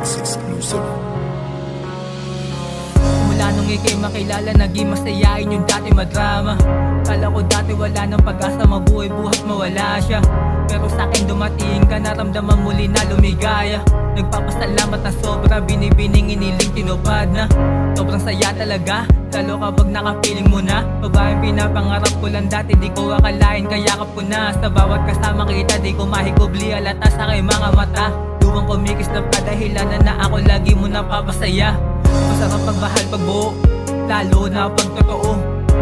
Beats exclusive. Mula nung ika'y makilala, naging masayain yung dati madrama. Kala ko dati wala nang pag-asa, mabuhay buhat mawala siya. Pero sa'kin dumating ka, naramdaman muli na lumigaya. Nagpapasalamat na sobra, binibining iniling tinupad na. Sobrang saya talaga, lalo kapag nakapiling mo na. Babaeng pinapangarap ko lang dati, di ko akalain kayakap ko na. Sa bawat kasama kita, di ko mahikubli, halata sa aking mga mata. Luwang kumikis na padahilanan na ako lagi mo napapasaya. Masarap pagmahal pagbuo, lalo na pag totoo.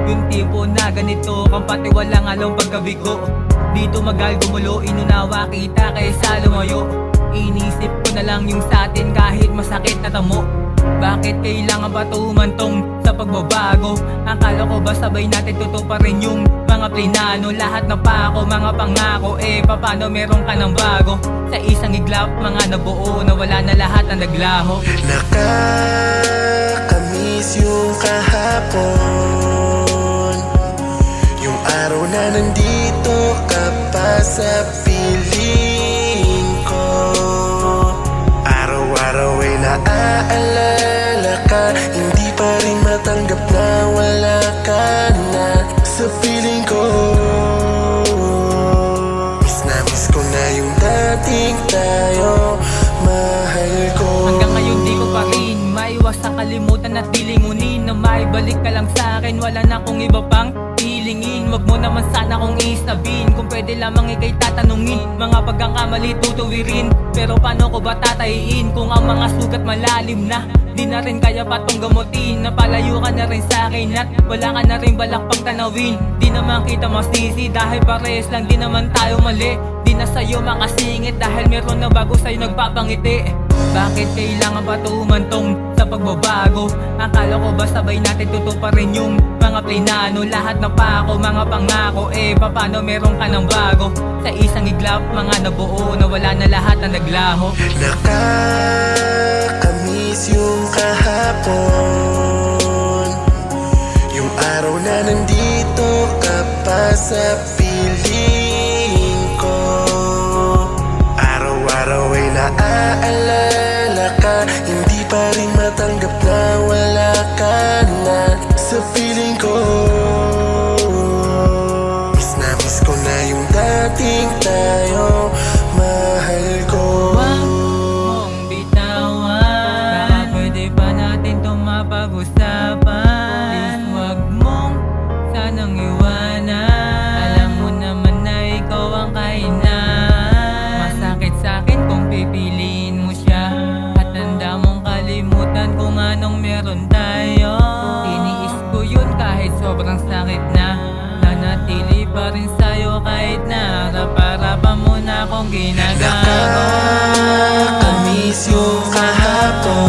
Yung tipo na ganito, kang pati walang along pagkabigo. Dito magal gumulo, inunawa kita kaysa lumayo. Inisip ko na lang yung sa atin kahit masakit na tamo. Bakit kailangan ba tumantong sa pagbabago? Akala ko ba sabay natin tutuparin yung mga plinano? Lahat na pa ako, mga pangako, paano meron ka ng bago? Sa isang iglap, mga nabuo na wala na lahat na naglaho. Nakakamiss yung kahapon, yung araw na nandito ka pa sa piling ko. Araw-araw ay naaalala ka, hindi pa rin matanggap na wala ka na sa piling ko. Miss na miss ko na yung dating tayo, mahal ko. Hanggang ngayon di ko pa rin maiwas sa kalimutan at dilingunin na maibalik ka lang sa akin. Wala na akong iba pang hilingin. Wag mo naman sana kong isabihin, kung pwede lamang ika'y tatanungin. Mga pagkakamali tutuwirin, pero paano ko ba tatahiin kung ang mga sugat malalim na? Di na rin kaya patong gamutin, napalayo ka na rin sa akin at wala ka na rin balak pang tanawin. Di naman kita masisi dahil parehas lang, di naman tayo mali. Di na sa'yo makasingit dahil meron na bago sa'yo nagpapangiti. Bakit kailangan ba tumantong sa pagbabago? Akala ko ba sabay natin tutuparin yung mga plinano? Lahat na pa ako, mga pangako, paano meron ka ng bago? Sa isang iglap, mga nabuo na wala na lahat na naglaho. Nakakamiss yung kahapon, yung araw na nandito ka pa sa piling ko. Araw-araw ay naaalala ka, hindi pa rin matanggap na wala ka na sa piling ko. Miss na miss ko na yung dating tayo, mahal ko. Huwag mong bitawan, baka pwede ba natin ito mapag-usapan? Please huwag mong sanang iwanan, alam mo naman na ikaw ang kainan. Masakit sa'kin kung pipiliin mo siya, at tanda mong kalimutan kung anong meron tayo. Tiniis ko yun kahit sobrang sakit na, nanatili pa rin sa'yo kahit na harap-harapan mo na akong ginagago. Nakakamiss yung kahapon,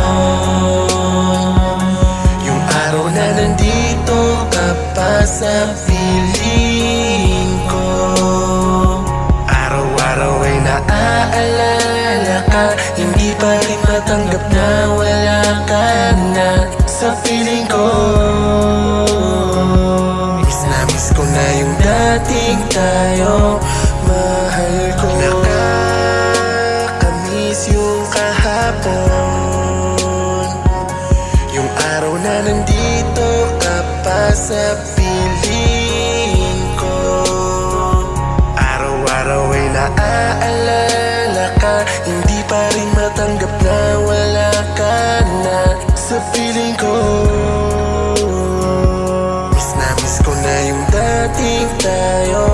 yung araw na nandito ka pa sa piling ko. Araw-araw ay naaalala ka, hindi pa rin matanggap na wala ka na sa piling ko. Miss na miss ko na yung dating tayo, mahal ko. Nakakamiss yung kahapon, yung araw na nandito ka pa sa piling ko. Araw-araw ay naaalala ka, hindi pa rin matanggap na wala ka na sa piling ko. Miss na miss ko na yung dating tayo,